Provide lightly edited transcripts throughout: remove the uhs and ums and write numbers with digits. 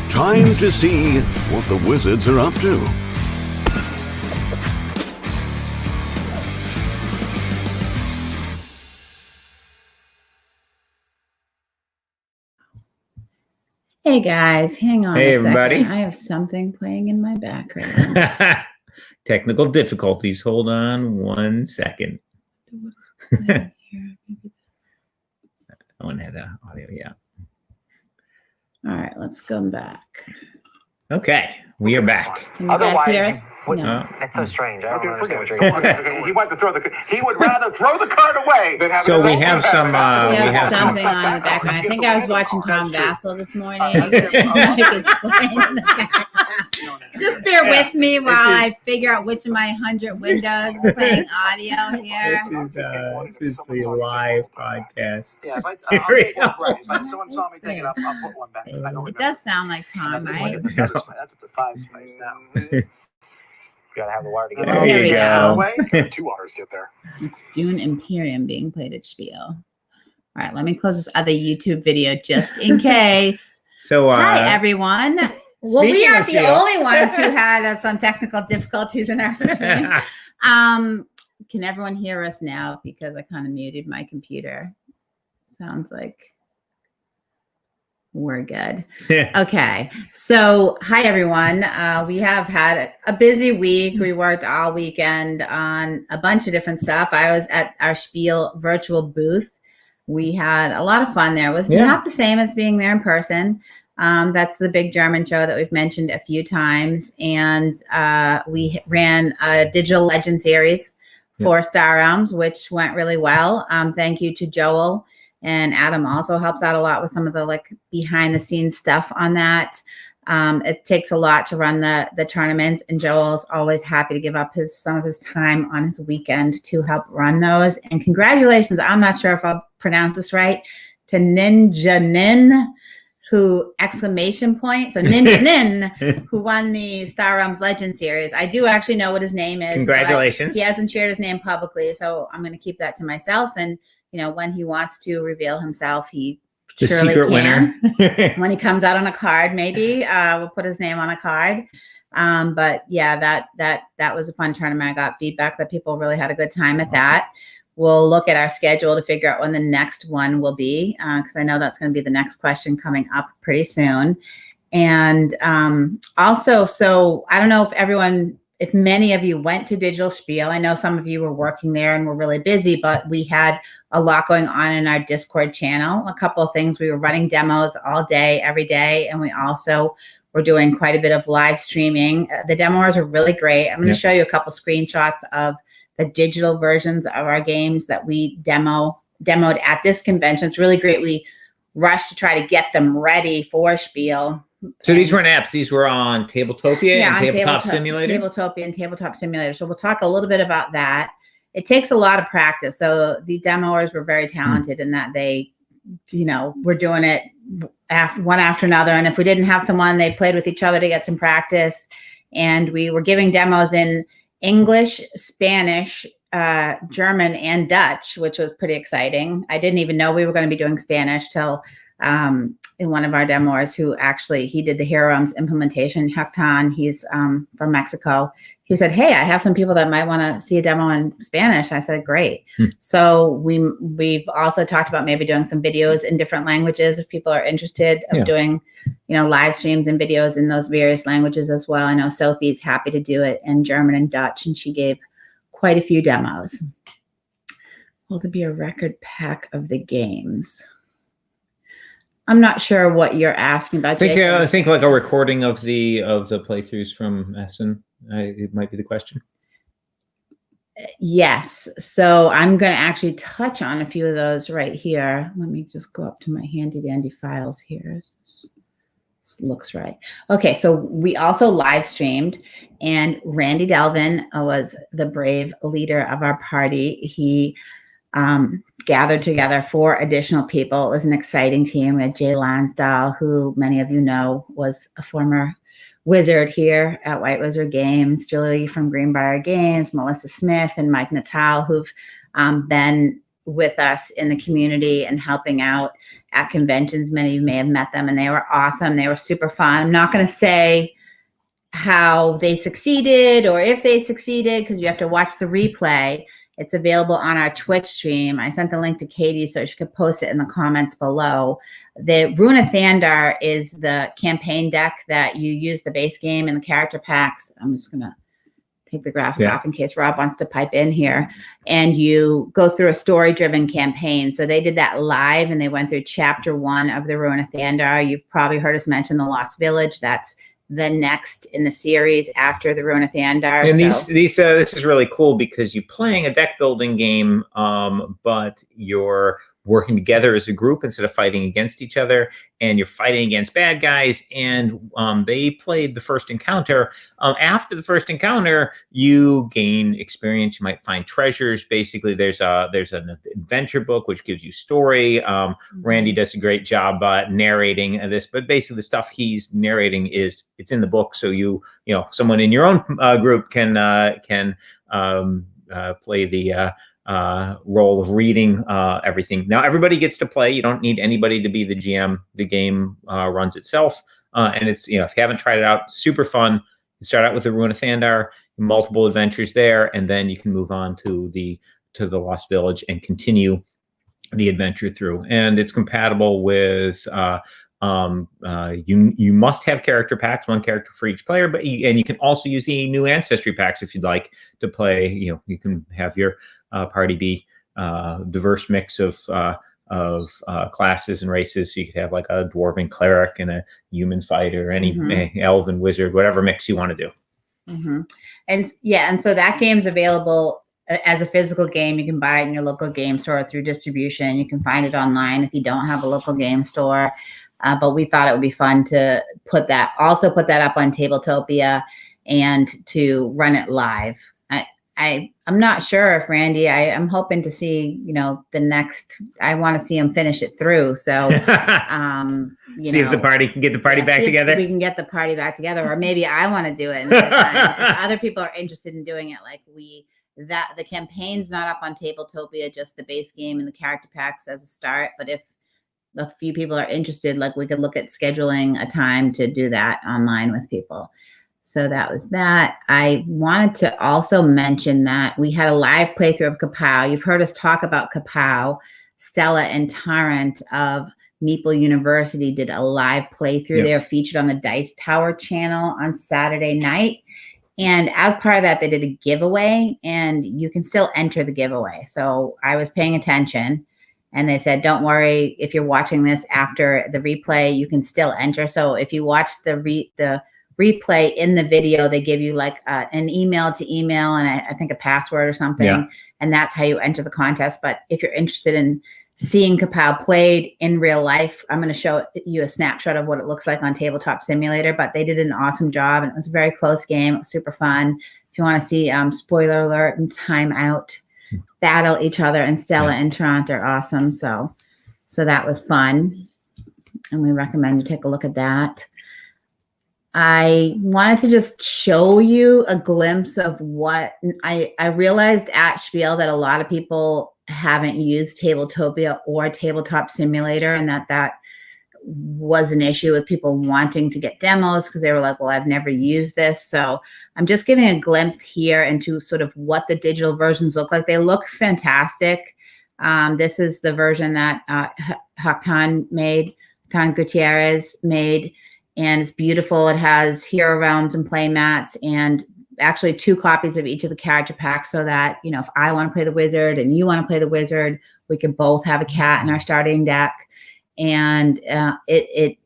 Time to see what the wizards are up to. Hey guys, hang on Hey, a second. everybody. I have something playing in my background. Technical difficulties. Hold on 1 second. I want to have that audio, yeah. All right, let's go back. Okay, we are back. Can you guys hear us? No. It's so strange. I don't Okay, forget understand it. He wanted to throw he would rather throw the card away than have So it. we have some. We have something on in the background. I think I was watching Tom Vassell this morning. Just bear with me while I figure out which of my 100 windows is playing audio here. This is the live podcast. Yeah, I'll take one, right. If someone saw me take it, I'll put one back. It does sound like Tom, right? That's up to 5 spice now. You gotta have the wire to get There out. There we you go. 2 waters get there. It's Dune Imperium being played at Spiel. All right, let me close this other YouTube video just in case. So, hi, everyone. Well, we speaking aren't of the Spiel. only ones who had some technical difficulties in our stream. Can everyone hear us now? Because I kind of muted my computer. Sounds like we're good. Okay. So, hi, everyone. We have had a busy week. We worked all weekend on a bunch of different stuff. I was at our Spiel virtual booth. We had a lot of fun there. It was not the same as being there in person. That's the big German show that we've mentioned a few times. And we ran a digital legend series for Star Realms, which went really well. Thank you to Joel. And Adam also helps out a lot with some of the behind the scenes stuff on that. It takes a lot to run the tournaments, and Joel's always happy to give up some of his time on his weekend to help run those. And congratulations, I'm not sure if I'll pronounce this right, to Ninja Nin, who exclamation point. So Ninja Nin, who won the Star Realms Legend Series. I do actually know what his name is. Congratulations. He hasn't shared his name publicly, so I'm going to keep that to myself. And when he wants to reveal himself, he the surely secret can. winner. When he comes out on a card, maybe we'll put his name on a card. But yeah, that was a fun tournament. I got feedback that people really had a good time at that. We'll look at our schedule to figure out when the next one will be, because I know that's going to be the next question coming up pretty soon. And also, so I don't know if many of you went to Digital Spiel. I know some of you were working there and were really busy, but we had a lot going on in our Discord channel. A couple of things. We were running demos all day, every day, and we also were doing quite a bit of live streaming. The demos are really great. I'm going to show you a couple screenshots of the digital versions of our games that we demoed at this convention. It's really great. We rushed to try to get them ready for Spiel. So these weren't apps. These were on Tabletopia and Tabletop Simulator? Tabletopia and Tabletop Simulator. So we'll talk a little bit about that. It takes a lot of practice. So the demoers were very talented in that they, were doing it one after another. And if we didn't have someone, they played with each other to get some practice. And we were giving demos in English, Spanish, German, and Dutch, which was pretty exciting. I didn't even know we were going to be doing Spanish till in one of our demoers who he did the Hero Realms implementation. Hecton, he's from Mexico. He said, hey, I have some people that might want to see a demo in Spanish. I said, great. So we've also talked about maybe doing some videos in different languages if people are interested of doing, live streams and videos in those various languages as well. I know Sophie's happy to do it in German and Dutch, and she gave quite a few demos. Will there be a record pack of the games? I'm not sure what you're asking about. I think like a recording of the playthroughs from Essen. It might be the question. Yes. So I'm going to actually touch on a few of those right here. Let me just go up to my handy dandy files here. This looks right. Okay. So we also live streamed, and Randy Delvin was the brave leader of our party. He gathered together 4 additional people. It was an exciting team. We had Jay Lansdale, who many of you know was a former wizard here at White Wizard Games, Julie from Greenbrier Games, Melissa Smith, and Mike Natal, who've been with us in the community and helping out. at conventions. Many of you may have met them, and they were awesome. They were super fun. I'm not going to say how they succeeded or if they succeeded because you have to watch the replay. It's available on our Twitch stream. I sent the link to Katie so she could post it in the comments below. The Rune of Thandar is the campaign deck that you use the base game and the character packs. I'm just going to take the graphic off in case Rob wants to pipe in here. And you go through a story-driven campaign. So they did that live, and they went through chapter 1 of the Rune of Thandar. You've probably heard us mention the Lost Village. That's the next in the series after the Rune of Thandar. And this is really cool because you're playing a deck building game, but you're working together as a group instead of fighting against each other, and you're fighting against bad guys. And they played the first encounter. After the first encounter, you gain experience. You might find treasures. Basically, there's an adventure book which gives you story. Randy does a great job narrating this, but basically the stuff he's narrating it's in the book. So you know someone in your own group can play the role of reading everything. Now everybody gets to play. You don't need anybody to be the GM. The game runs itself, and it's if you haven't tried it out, super fun. You start out with the Rune of Thandar, multiple adventures there, and then you can move on to the Lost Village and continue the adventure through. And it's compatible with you must have character packs, 1 character for each player, but you can also use the new ancestry packs if you'd like to play. You can have your party be diverse mix of classes and races. So you could have like a dwarven cleric and a human fighter, any elven wizard, whatever mix you want to do. And so that game's available as a physical game. You can buy it in your local game store through distribution. You can find it online if you don't have a local game store. But we thought it would be fun to put that up on Tabletopia and to run it live. I'm not sure if Randy, I'm hoping to see, the next, I want to see him finish it through. So, see if the party can get the party back together. We can get the party back together, or maybe I want to do it. If other people are interested in doing it, like the campaign's not up on Tabletopia, just the base game and the character packs as a start. But if a few people are interested, like we could look at scheduling a time to do that online with people. So that was that. I wanted to also mention that we had a live playthrough of Kapow. You've heard us talk about Kapow. Stella and Tarrant of Meeple University did a live playthrough. They were featured on the Dice Tower channel on Saturday night. And as part of that, they did a giveaway, and you can still enter the giveaway. So I was paying attention, and they said, don't worry, if you're watching this after the replay, you can still enter. So if you watch the replay in the video, they give you like an email to email and I think a password or something. And that's how you enter the contest. But if you're interested in seeing Kapow played in real life, I'm going to show you a snapshot of what it looks like on Tabletop Simulator. But they did an awesome job, and it was a very close game. It was super fun. If you want to see, spoiler alert and time out, battle each other, and Stella and Tarrant are awesome. So that was fun, and we recommend you take a look at that. I wanted to just show you a glimpse of what I realized at Spiel, that a lot of people haven't used Tabletopia or Tabletop Simulator, and that was an issue with people wanting to get demos because they were like, well, I've never used this. So I'm just giving a glimpse here into sort of what the digital versions look like. They look fantastic. This is the version that Hakan Gutierrez made. And it's beautiful. It has hero realms and play mats, and actually 2 copies of each of the character packs, so that, if I want to play the wizard and you want to play the wizard, we can both have a cat in our starting deck. And it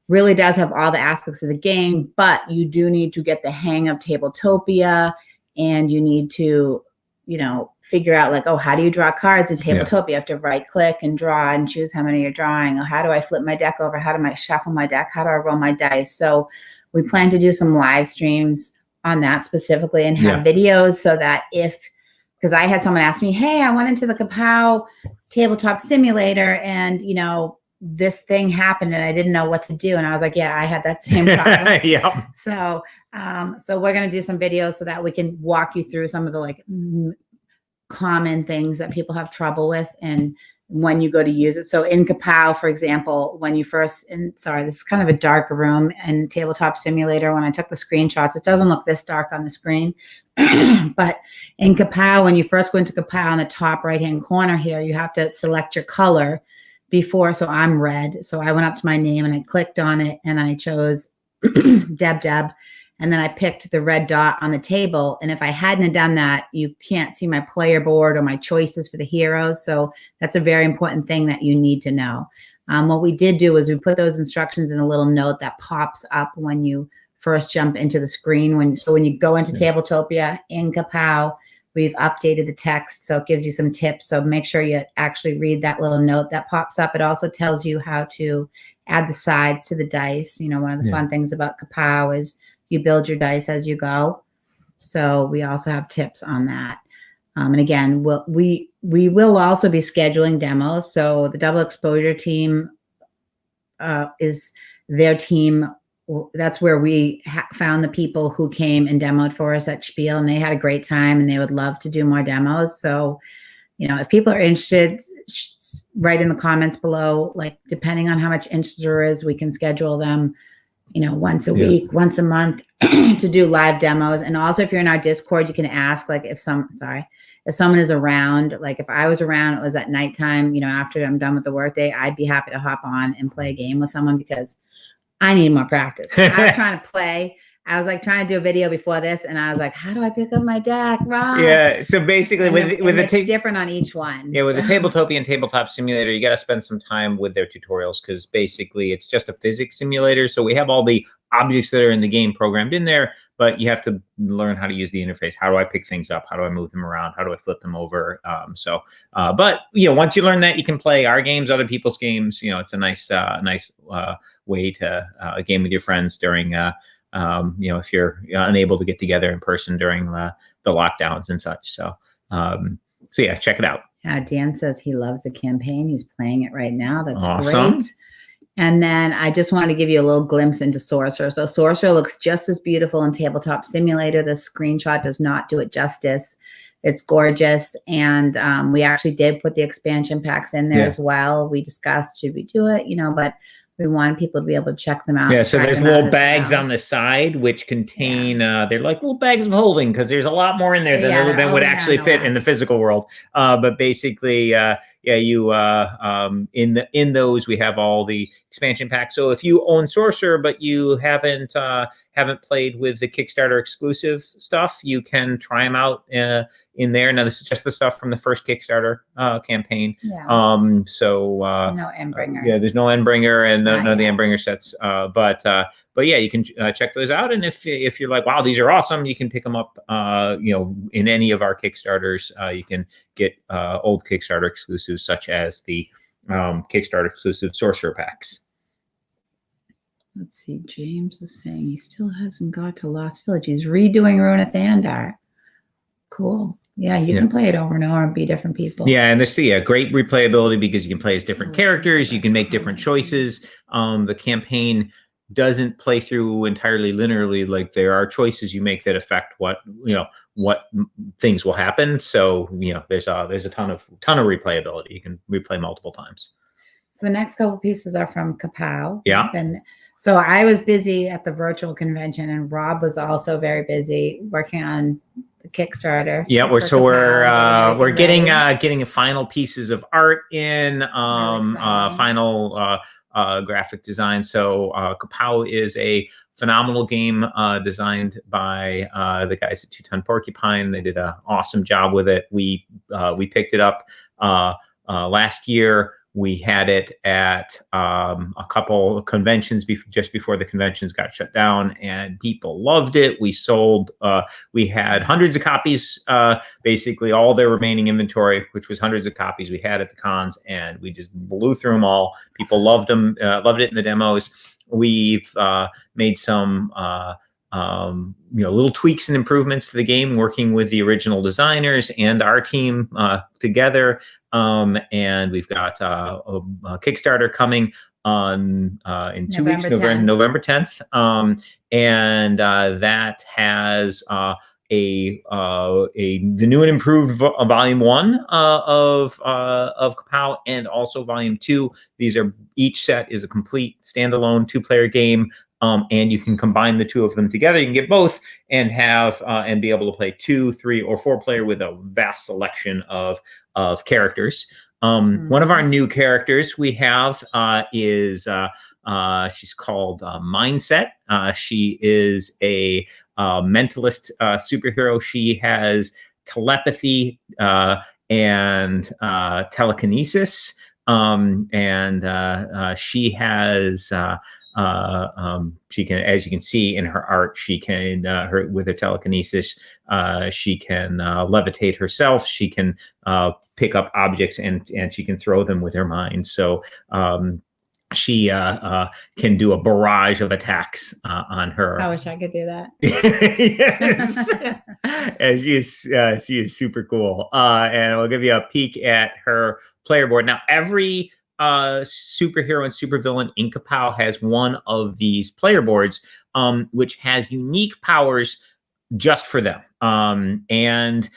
really does have all the aspects of the game, but you do need to get the hang of Tabletopia, and you need to, figure out like, how do you draw cards in Tabletopia? You have to right click and draw and choose how many you're drawing. How do I flip my deck over? How do I shuffle my deck? How do I roll my dice? So we plan to do some live streams on that specifically, and have videos, so that because I had someone ask me, hey, I went into the Kapow Tabletop Simulator and, this thing happened and I didn't know what to do. And I was like, I had that same problem. So we're going to do some videos so that we can walk you through some of the common things that people have trouble with, and when you go to use it. So in Kapow, for example, when you first, sorry, this is kind of a dark room, and Tabletop Simulator, when I took the screenshots, it doesn't look this dark on the screen. But in Kapow, when you first go into Kapow, on the top right-hand corner here, you have to select your color before. So I'm red. So I went up to my name and I clicked on it and I chose Deb. And then I picked the red dot on the table. And if I hadn't done that, you can't see my player board or my choices for the heroes. So that's a very important thing that you need to know. What we did do is we put those instructions in a little note that pops up when you first jump into the screen. So when you go into Tabletopia in Kapow, we've updated the text. So it gives you some tips. So make sure you actually read that little note that pops up. It also tells you how to add the sides to the dice. You know, one of the fun things about Kapow is you build your dice as you go. So we also have tips on that. And again, we will also be scheduling demos. So the Double Exposure team is their team. That's where we found the people who came and demoed for us at Spiel, and they had a great time and they would love to do more demos. So, you know, if people are interested, write in the comments below, like depending on how much interest there is, we can schedule them, you know, once a week, once a month to do live demos. And also if you're in our Discord, you can ask like if someone is around, like if I was around, it was at nighttime, you know, after I'm done with the workday, I'd be happy to hop on and play a game with someone because I need more practice. I was trying to play. I was like trying to do a video before this, and I was like, "How do I pick up my deck, Rob?" Yeah. So basically, it's different on each one. Yeah, with the Tabletopia and Tabletop Simulator, you got to spend some time with their tutorials because basically it's just a physics simulator. So we have all the objects that are in the game programmed in there, but you have to learn how to use the interface. How do I pick things up? How do I move them around? How do I flip them over? But you know, once you learn that, you can play our games, other people's games. You know, it's a nice way to game with your friends during. You know, if you're unable to get together in person during the lockdowns and such. So yeah, check it out. Yeah, Dan says he loves the campaign. He's playing it right now. That's awesome. Great. And then I just wanted to give you a little glimpse into Sorcerer. So Sorcerer looks just as beautiful in Tabletop Simulator. The screenshot does not do it justice. It's gorgeous. And we actually did put the expansion packs in there as well. We discussed, should we do it? You know, but we want people to be able to check them out. Yeah, so there's little bags on the side which contain, they're like little bags of holding because there's a lot more in there than would actually fit in the physical world. But basically, in those we have all the expansion packs. So if you own Sorcerer but you haven't played with the Kickstarter exclusive stuff, you can try them out in there. Now this is just the stuff from the first Kickstarter campaign. Yeah. No Endbringer. There's no Endbringer and none of the Endbringer sets. But yeah, you can check those out. And if you're like, wow, these are awesome, you can pick them up. You know, in any of our Kickstarters, you can get old Kickstarter exclusives such as the Kickstarter exclusive Sorcerer packs. Let's see. James is saying he still hasn't got to Lost Village. He's redoing Runa Thandar. Cool. Yeah, you can play it over and over and be different people. Yeah, and this great replayability because you can play as different characters. You can make different choices. The campaign doesn't play through entirely linearly. Like there are choices you make that affect what things will happen. So you know, there's a ton of replayability. You can replay multiple times. So the next couple pieces are from Kapow. Yeah. So I was busy at the virtual convention, and Rob was also very busy working on the Kickstarter. Yeah, we're getting the final pieces of art in, final graphic design. So Kapow is a phenomenal game designed by the guys at 2 Ton Porcupine. They did an awesome job with it. We picked it up last year. We had it at a couple of conventions just before the conventions got shut down, and people loved it. We sold, we had hundreds of copies, basically all their remaining inventory, which was hundreds of copies we had at the cons, and we just blew through them all. People loved them, loved it in the demos. We've made some little tweaks and improvements to the game, working with the original designers and our team together. And we've got a Kickstarter coming on in 2 weeks, November 10th. And that has the new and improved volume 1 of Kapow, and also volume 2. These are, each set is a complete standalone 2-player game. And you can combine the 2 of them together. You can get both and have and be able to play 2, 3, or 4-player with a vast selection of characters. One of our new characters we have is she's called Mindset. She is a mentalist superhero. She has telepathy and telekinesis, and she has. She can, as you can see in her art, she can, with her telekinesis, she can levitate herself. She can pick up objects and she can throw them with her mind. So she can do a barrage of attacks on her. I wish I could do that. Yes, and she is super cool. And we'll give you a peek at her player board. Now, every superhero and supervillain in Kapow has one of these player boards, which has unique powers just for them. And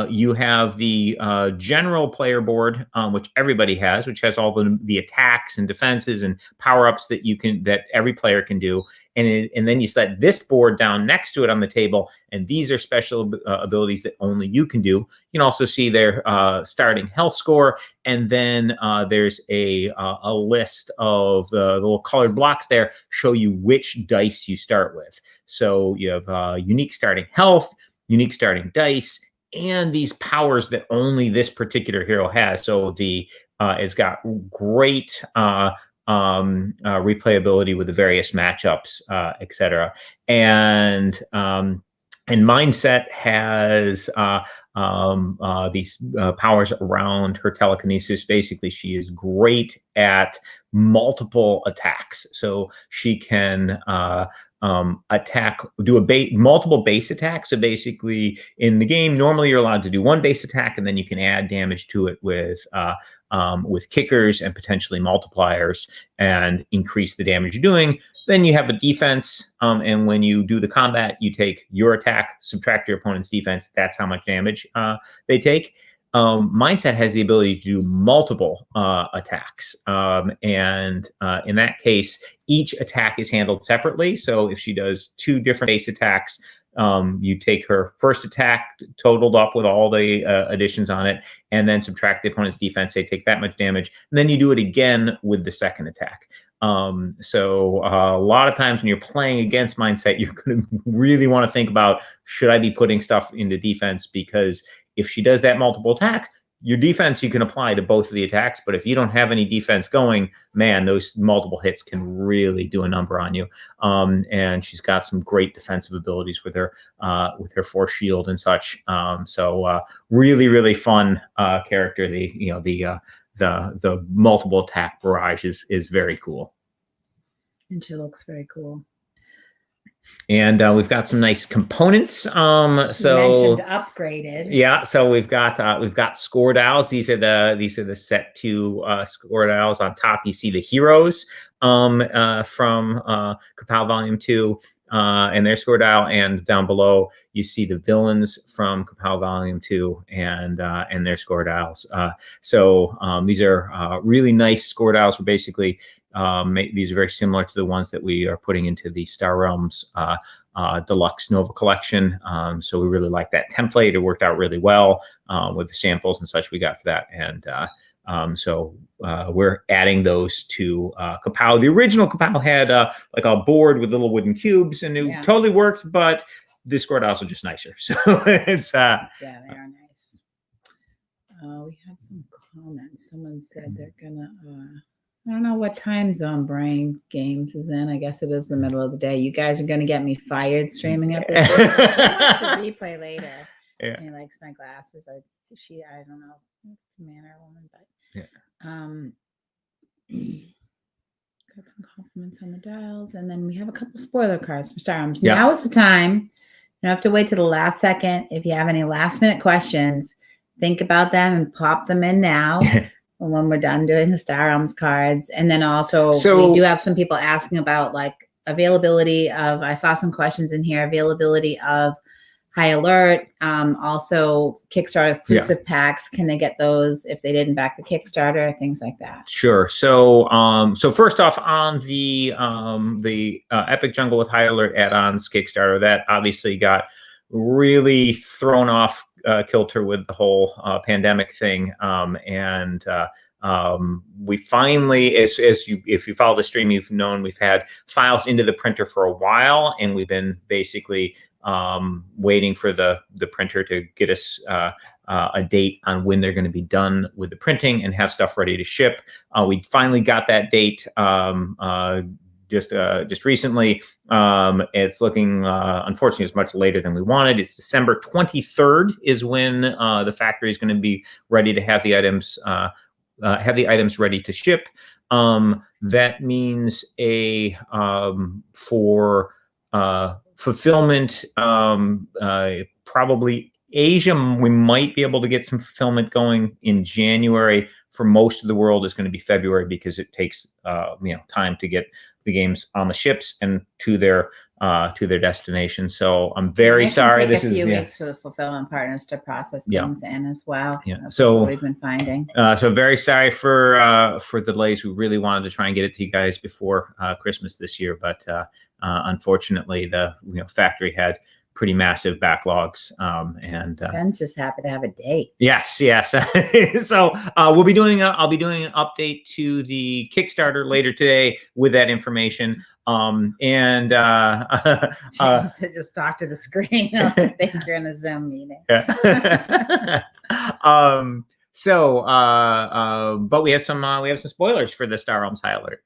you have the general player board, which everybody has, which has all the attacks and defenses and power-ups that every player can do. And then you set this board down next to it on the table, and these are special abilities that only you can do. You can also see their starting health score, and then there's a list of the little colored blocks there show you which dice you start with. So you have unique starting health, unique starting dice, and these powers that only this particular hero has. So it's got great replayability with the various matchups, etc. And Mindset has these powers around her telekinesis. Basically, she is great at multiple attacks. So she can multiple base attacks. So basically, in the game, normally you're allowed to do one base attack, and then you can add damage to it with kickers and potentially multipliers and increase the damage you're doing. Then you have a defense, and when you do the combat, you take your attack, subtract your opponent's defense. That's how much damage they take. Mindset has the ability to do multiple attacks. And in that case, each attack is handled separately. So if she does 2 different base attacks, you take her first attack totaled up with all the additions on it, and then subtract the opponent's defense. They take that much damage. And then you do it again with the second attack. So a lot of times when you're playing against Mindset, you're going to really want to think about, should I be putting stuff into defense? Because if she does that multiple attack, your defense you can apply to both of the attacks. But if you don't have any defense going, man, those multiple hits can really do a number on you. And she's got some great defensive abilities with her force shield and such. So really, really fun character. The multiple attack barrage is very cool. And she looks very cool. And we've got some nice components. You mentioned upgraded. Yeah, so we've got score dials. These are the set 2 score dials. On top, you see the heroes from Kapow Volume 2 and their score dial, and down below you see the villains from Kapow Volume 2 and their score dials. So these are really nice score dials. We're basically these are very similar to the ones that we are putting into the Star Realms Deluxe Nova Collection. So we really like that template. It worked out really well with the samples and such we got for that. And so we're adding those to Kapow. The original Kapow had like a board with little wooden cubes, and it totally worked, but the score dials are just nicer. So it's yeah, they are nice. We had some comments. Someone said they're gonna I don't know what time zone Brain Games is in. I guess it is the middle of the day. You guys are going to get me fired streaming at this. I watch the replay later. Yeah. He likes my glasses. Or she, I don't know if it's a man or a woman, but got some compliments on the dials. And then we have a couple spoiler cards for Star Realms. Now is the time. You don't have to wait to the last second. If you have any last minute questions, think about them and pop them in now. When we're done doing the Star Realms cards. And then also we do have some people asking about like availability of, I saw some questions in here, availability of High Alert, also Kickstarter exclusive packs. Can they get those if they didn't back the Kickstarter? Things like that. Sure. So, so first off, on the Epic Jungle with High Alert add-ons Kickstarter, that obviously got really thrown off kilter with the whole pandemic thing, and we finally, if you follow the stream, you've known we've had files into the printer for a while, and we've been basically waiting for the printer to get us a date on when they're going to be done with the printing and have stuff ready to ship. We finally got that date just recently. It's looking, unfortunately, it's much later than we wanted. It's December 23rd is when the factory is going to be ready to have the items ready to ship. That means for fulfillment, probably Asia, we might be able to get some fulfillment going in January. For most of the world, it's going to be February because it takes time to get the games on the ships and to their destination. So I'm very sorry. This is a few weeks for the fulfillment partners to process things in as well. Yeah. That's so what we've been finding. So very sorry for the delays. We really wanted to try and get it to you guys before Christmas this year, but unfortunately, the factory had pretty massive backlogs, and Ben's just happy to have a date. Yes. So I'll be doing an update to the Kickstarter later today with that information. And James said just talk to the screen. I think you're in a Zoom meeting. But we have some spoilers for the Star Realms High Alert.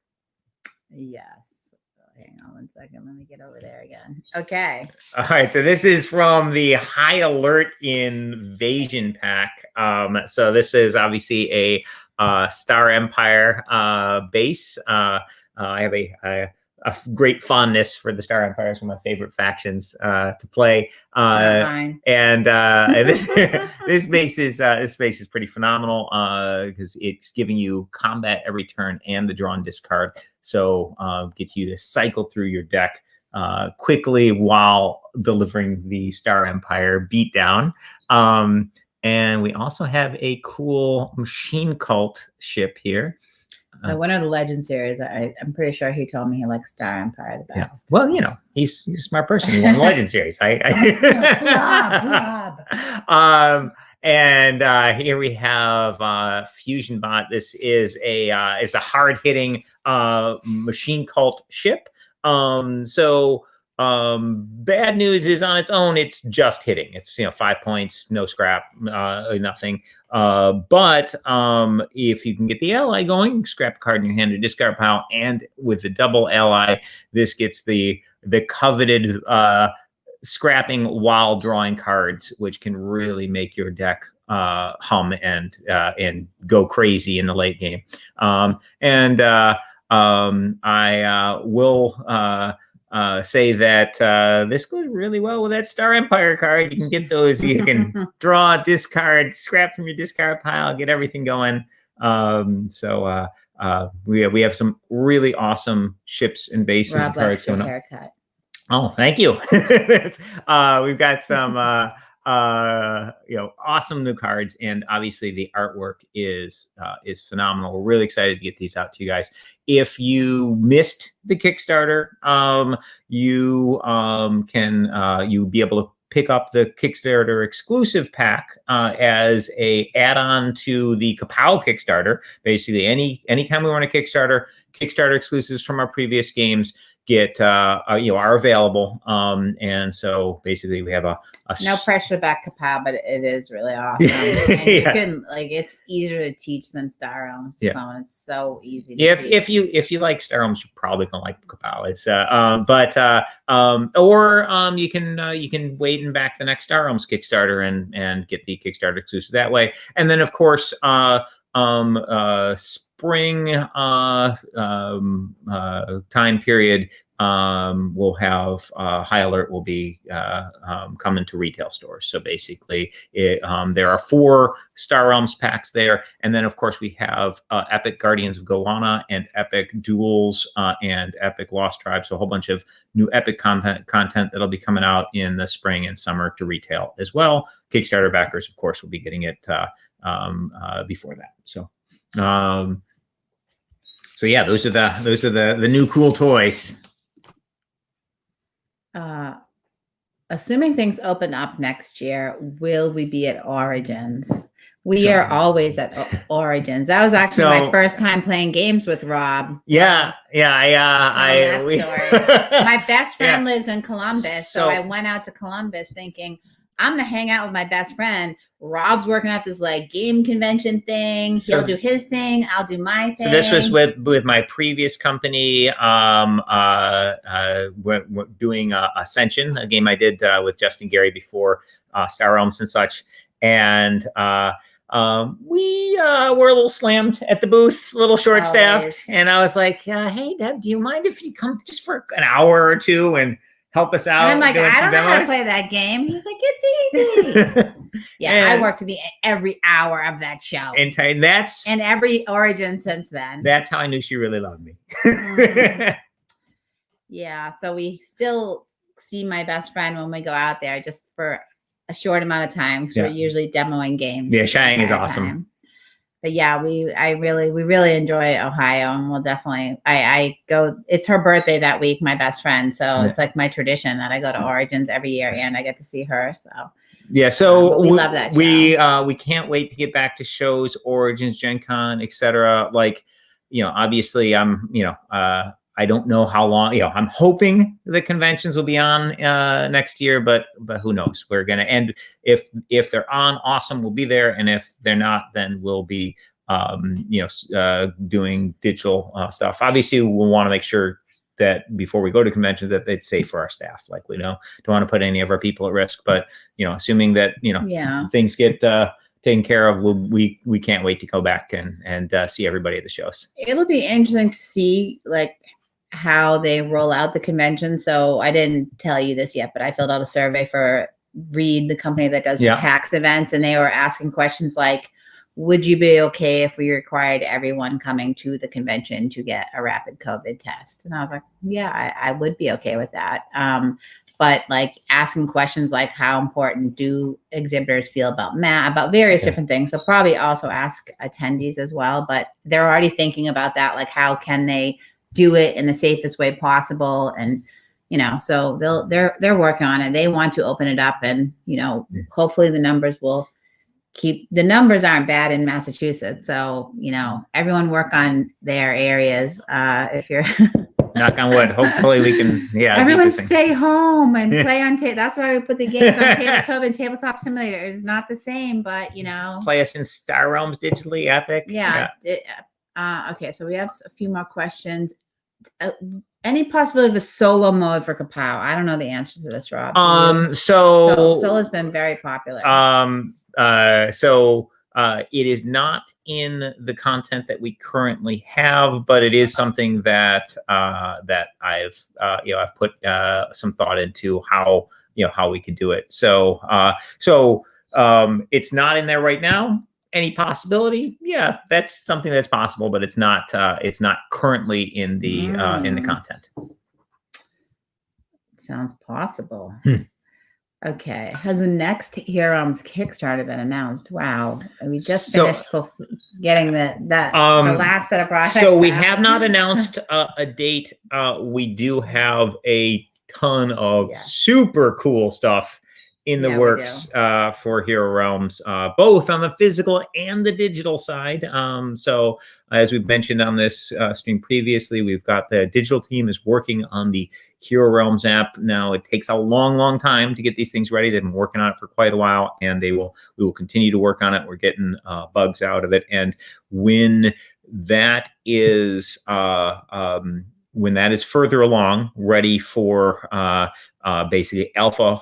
Yes. Hang on one second. Let me get over there again. Okay. All right. So this is from the High Alert Invasion pack. So this is obviously a Star Empire base. I have a great fondness for the Star Empire. It's one of my favorite factions to play. And this base is pretty phenomenal because it's giving you combat every turn and the draw and discard. So gets you to cycle through your deck quickly while delivering the Star Empire beatdown. And we also have a cool Machine Cult ship here. One of the Legend series, I'm pretty sure he told me he likes Star Empire the best. Yeah. Well, he's a smart person. He won the Legend series. Blob. And here we have Fusionbot. This is a hard-hitting Machine Cult ship. Bad news is on its own, it's just hitting. It's 5 points, no scrap, nothing. But if you can get the ally going, scrap a card in your hand or discard pile, and with the double ally, this gets the coveted scrapping while drawing cards, which can really make your deck hum and go crazy in the late game. I will say that this goes really well with that Star Empire card. You can get those. You can draw, discard, scrap from your discard pile, get everything going. We have some really awesome ships and bases Rob cards likes your going up. haircut. Oh, thank you. We've got some awesome new cards, and obviously the artwork is phenomenal. We're really excited to get these out to you guys. If you missed the Kickstarter, you be able to pick up the Kickstarter exclusive pack as a add-on to the Kapow Kickstarter. Basically, anytime we run a Kickstarter exclusives from our previous games are available. And so basically we have a no pressure to back Kapow, but it is really awesome. And you can it's easier to teach than Star Realms to someone. It's so easy to teach. If you like Star Realms, you're probably gonna like Kapow. It's you can wait and back the next Star Realms Kickstarter and get the Kickstarter exclusive that way. And then of course spring time period, we'll have High Alert will be coming to retail stores. So basically, there are 4 Star Realms packs there, and then of course we have Epic Guardians of Goanna and Epic Duels and Epic Lost Tribes. So a whole bunch of new Epic content that'll be coming out in the spring and summer to retail as well. Kickstarter backers, of course, will be getting it before that. So. So yeah, those are the new cool toys. Assuming things open up next year, will we be at Origins? We So- are always at Origins. That was actually So- my first time playing games with Rob. Yeah, that we- story. My best friend lives in Columbus, so So- I went out to Columbus thinking I'm gonna hang out with my best friend. Rob's working at this like game convention thing. He'll So- do his thing. I'll do my thing. So this was with my previous company, we're doing Ascension, a game I did with Justin Gary before Star Realms and such, and we were a little slammed at the booth, a little short-staffed, Always. and I was like, "Hey, Deb, do you mind if you come just for an hour or two and help us out?" And I'm like, doing I some don't know how to demos?" play that game. He's like, it's easy. Yeah, I And- worked every hour of that show And that's and every Origin since then. that's how I knew she really loved me. Mhm. Yeah, so we still see my best friend when we go out there just for a short amount of time because Yeah. we're usually demoing games. Yeah, the Cheyenne is entire awesome. time. But yeah, we really enjoy Ohio, and we'll definitely. I go. It's her birthday that week, my best friend, so Yeah. it's like my tradition that I go to Origins every year, and I get to see her. So Yeah, so But we love that we can't wait to get back to shows, Origins, Gen Con, etc. Like, obviously I'm, I don't know how long, I'm hoping the conventions will be on next year, but who knows? We're gonna, and if they're on, awesome, we'll be there, and if they're not, then we'll be doing digital stuff. Obviously, we'll want to make sure that before we go to conventions that it's safe for our staff. Like, we don't want to put any of our people at risk, but assuming that yeah, things get taken care of, we can't wait to go back and see everybody at the shows. it'll be interesting to see like how they roll out the convention. So I didn't tell you this yet, but I filled out a survey for Reed, the company that does Yeah. the PAX events, and they were asking questions like, would you be okay if we required everyone coming to the convention to get a rapid COVID test? And I was like, yeah, I would be okay with that. But like asking questions like how important do exhibitors feel about various different things. So probably also ask attendees as well, but they're already thinking about that. Like, how can they do it in the safest way possible? And, so they're working on it. They want to open it up, and, hopefully the numbers will the numbers aren't bad in Massachusetts. So, everyone work on their areas. If you're Knock on wood. Hopefully we can, everyone keep this thing. stay home and play on tape. That's why we put the games on tabletop and tabletop simulator. It's not the same, but Play us in Star Realms digitally, Epic. yeah. Okay, so we have a few more questions. Any possibility of a solo mode for Kapow? I don't know the answer to this, Rob. Do you? Solo's been very popular. It is not in the content that we currently have, but it is something that I've put some thought into how we could do it. So it's not in there right now. Any possibility? Yeah, that's something that's possible, but it's not currently in the content. Sounds possible. Okay. Has the next Heroes Kickstarter been announced? Wow. We just finished getting the last set of projects. So we out. have not announced a date. We do have a ton of super cool stuff in the works for Hero Realms, both on the physical and the digital side. So as we've mentioned on this stream previously, we've got the digital team is working on the Hero Realms app. Now, it takes a long time to get these things ready. They've been working on it for quite a while, and we will continue to work on it. We're getting bugs out of it. And when that is further along, ready for basically alpha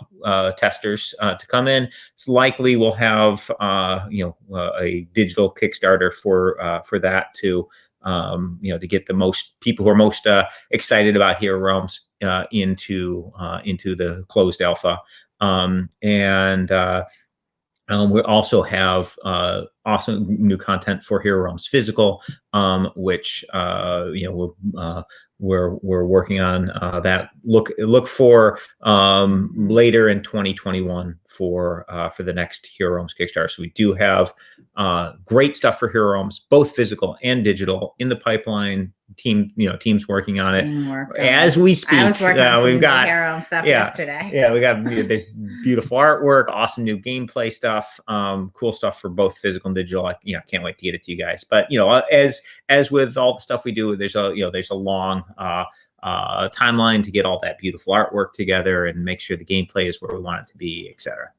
testers to come in, it's likely we'll have a digital Kickstarter for that to to get the most people who are most excited about Hero Realms into the closed alpha. We also have awesome new content for Hero Realms Physical, which we're working on that. Look for later in 2021 for the next Hero Realms Kickstarter. So we do have great stuff for Hero Realms, both physical and digital, in the pipeline. Teams working on it as we speak. I was working on we've got Hero stuff yesterday. Yeah, we got the beautiful artwork, awesome new gameplay stuff, cool stuff for both physical and digital. I can't wait to get it to you guys. But as with all the stuff we do, there's a long timeline to get all that beautiful artwork together and make sure the gameplay is where we want it to be, etc.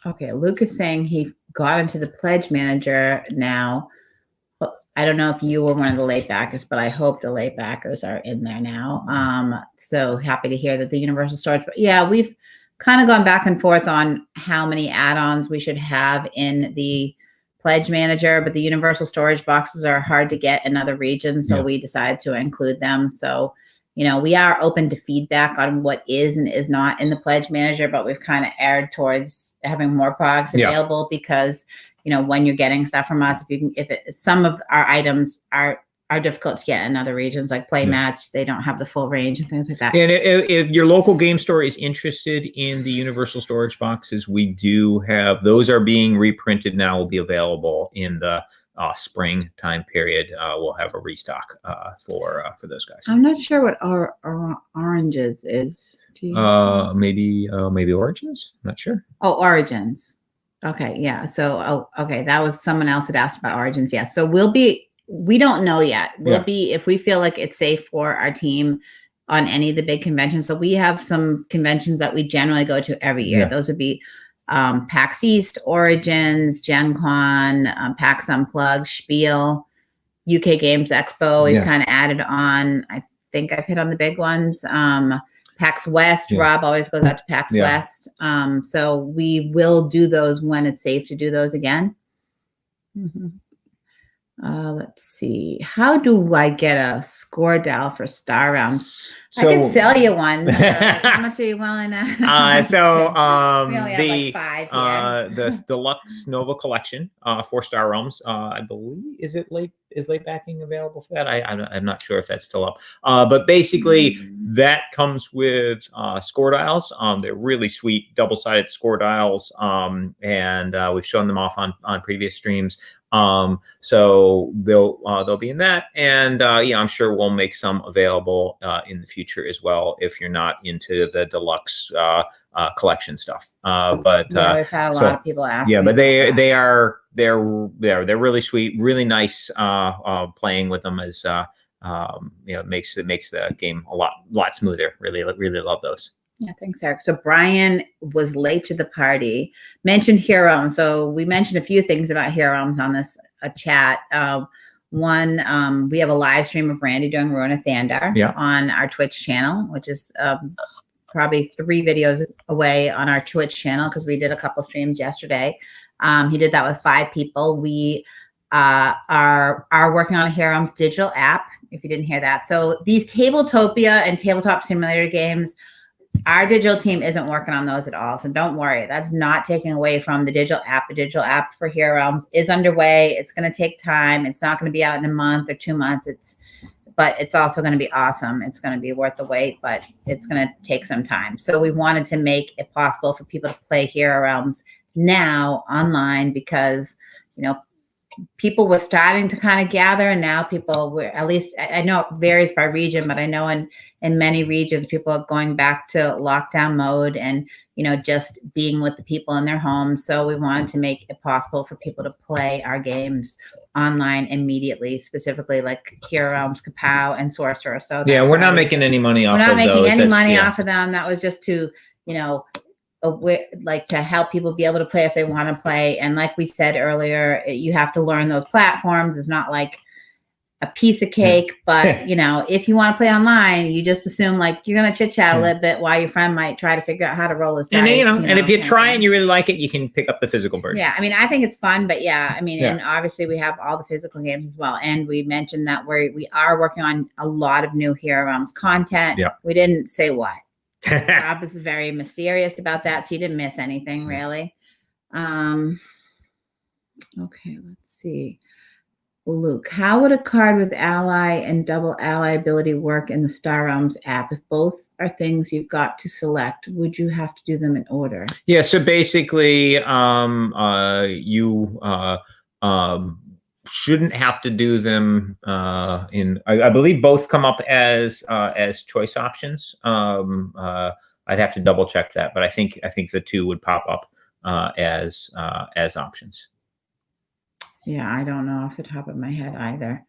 Okay, Luke is saying he got into the Pledge Manager now. I don't know if you were one of the late backers, but I hope the late backers are in there now. So happy to hear that the Universal Storage. But yeah, we've kind of gone back and forth on how many add-ons we should have in the Pledge Manager, but the Universal Storage boxes are hard to get in other regions, so we decided to include them. So, we are open to feedback on what is and is not in the Pledge Manager, but we've kind of erred towards having more products available because when you're getting stuff from us, some of our items are difficult to get in other regions, like play mats, they don't have the full range and things like that. And if your local game store is interested in the Universal Storage boxes, we do have those are being reprinted now. Will be available in the spring time period. We'll have a restock for those guys. I'm not sure what our oranges is. Maybe Origins. I'm not sure. Oh, Origins. Okay, yeah. So, okay, that was someone else that asked about Origins. Yeah. So we don't know yet. We'll be, if we feel like it's safe for our team on any of the big conventions. So we have some conventions that we generally go to every year. Those would be PAX East, Origins, Gen Con, PAX Unplugged, Spiel, UK Games Expo. We've kind of added on. I think I've hit on the big ones. PAX West, Rob always goes out to PAX West. So we will do those when it's safe to do those again. Let's see. How do I get a score dial for Star Realms? I could sell you one. How much are you willing to? We only have like 5 here. The Deluxe Nova Collection for Star Realms, I believe, is late backing available for that? I'm not sure if that's still up. But basically, that comes with score dials. They're really sweet double-sided score dials, and we've shown them off on previous streams. So they'll be in that, and I'm sure we'll make some available in the future as well if you're not into the deluxe collection stuff. But we've had a lot of people ask. Yeah, but they're really sweet, really nice. Playing with them is it makes the game a lot smoother. Really love those. Yeah, thanks, Eric. So Brian was late to the party. Mentioned Hero Realms. So we mentioned a few things about Hero Realms on this chat. One, we have a live stream of Randy doing Ruin of Thandar on our Twitch channel, which is probably 3 videos away on our Twitch channel because we did a couple streams yesterday. He did that with 5 people. We are working on a Hero Realms digital app, if you didn't hear that. So these Tabletopia and Tabletop Simulator games, our digital team isn't working on those at all. So don't worry. That's not taking away from the digital app. The digital app for Hero Realms is underway. It's going to take time. It's not going to be out in a month or 2 months. But it's also going to be awesome. It's going to be worth the wait, but it's going to take some time. So we wanted to make it possible for people to play Hero Realms now online because, people were starting to kind of gather, and now people were, at least I know it varies by region, but I know in many regions people are going back to lockdown mode and just being with the people in their homes. So we wanted to make it possible for people to play our games online immediately, specifically like Hero Realms, Kapow, and Sorcerer. So we're not making any money off of those. We're not making any money off of them. That was just to like to help people be able to play if they want to play. And like we said earlier, you have to learn those platforms. It's not like a piece of cake, but you know, if you want to play online, you just assume like you're going to chit chat a little bit while your friend might try to figure out how to roll his dice. And and if you try and you really like it, you can pick up the physical version. Yeah, I mean, I think it's fun, but yeah, I mean, and obviously we have all the physical games as well. And we mentioned that we are working on a lot of new Hero Realms content. Yeah. We didn't say what. Rob is very mysterious about that, so you didn't miss anything really. Okay, let's see. Luke, how would a card with ally and double ally ability work in the Star Realms app? If both are things you've got to select, would you have to do them in order? Yeah, so basically, you shouldn't have to do them in. I believe both come up as choice options. I'd have to double check that, but I think the two would pop up as options. Yeah, I don't know off the top of my head either.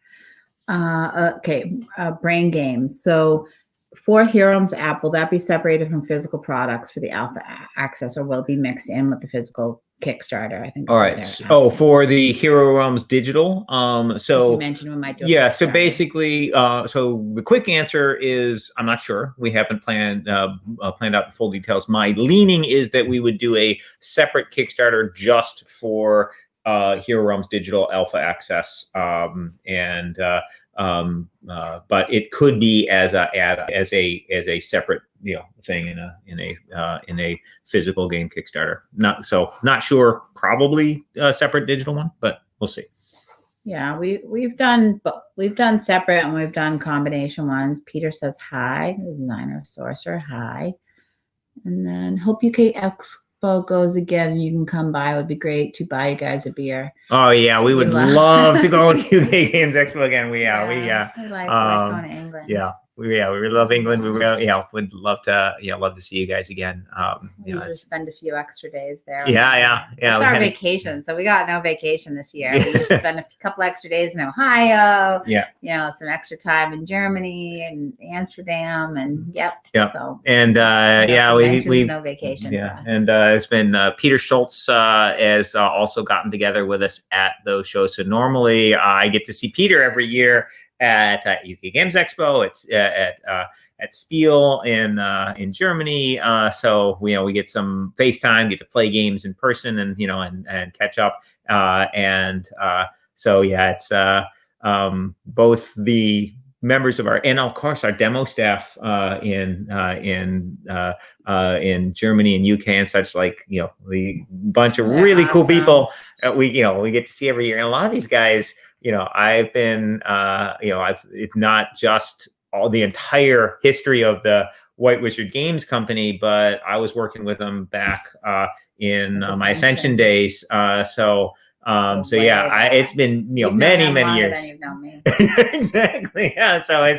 Okay, brain games. So for Hero Realms app, will that be separated from physical products for the alpha access, or will it be mixed in with the physical Kickstarter? I think. All right. Oh, for the Hero Realms digital. So you mentioned we might do. Yeah. So basically, so the quick answer is I'm not sure. We haven't planned out the full details. My leaning is that we would do a separate Kickstarter just for Hero Realms digital alpha access, but it could be as a separate thing in a physical game Kickstarter. Not sure. Probably a separate digital one, but we'll see. Yeah, we've done separate and we've done combination ones. Peter says hi, the designer of Sorcerer. Hi, and then hope UK Expo goes again. You can come by. It would be great to buy you guys a beer. Oh yeah, we would love to go to UK Games Expo again. We like going to England. We really love England. We really would love to see you guys again. We just spend a few extra days there. Yeah. It's our vacation, so we got no vacation this year. We usually spend a couple extra days in Ohio. Yeah. Some extra time in Germany and Amsterdam, and So and we no vacation. Yeah, and it's been Peter Schultz has also gotten together with us at those shows. So normally I get to see Peter every year at UK Games Expo. It's at Spiel in Germany. So we get some FaceTime, get to play games in person, and and catch up. So it's both the members of and of course our demo staff in Germany and UK and such, the bunch of really cool people we get to see every year. And a lot of these guys, I've been, it's not just the entire history of the White Wizard Games company, but I was working with them back in my Ascension days. It's been many years. Than you've known me. Exactly. Yeah. So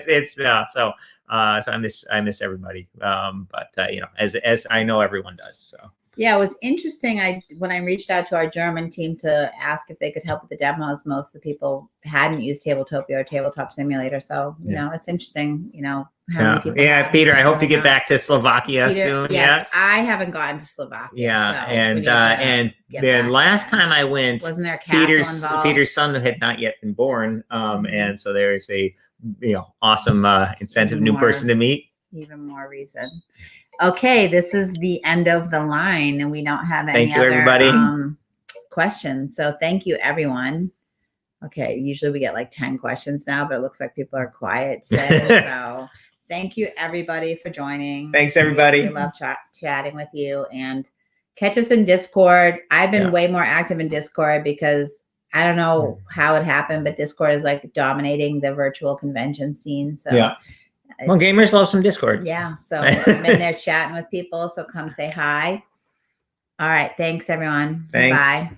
so I miss everybody. As I know everyone does. So. Yeah, it was interesting. When I reached out to our German team to ask if they could help with the demos, most of the people hadn't used Tabletopia or Tabletop Simulator. So, it's interesting, how many people. Yeah, Peter, I hope to get back to Slovakia soon. Yes. I haven't gotten to Slovakia. Yeah, and then last time I went, wasn't there a castle involved? Peter's son had not yet been born. And so there is a awesome incentive new person to meet. Even more reason. Okay, this is the end of the line, and we don't have any other questions. So thank you, everyone. Okay, usually we get like 10 questions now, but it looks like people are quiet today. So thank you, everybody, for joining. Thanks, everybody. We love chatting with you, and catch us in Discord. I've been way more active in Discord because I don't know how it happened, but Discord is like dominating the virtual convention scene. So well, gamers love some Discord. Yeah. So I'm in there chatting with people. So come say hi. All right. Thanks, everyone. Thanks. Bye.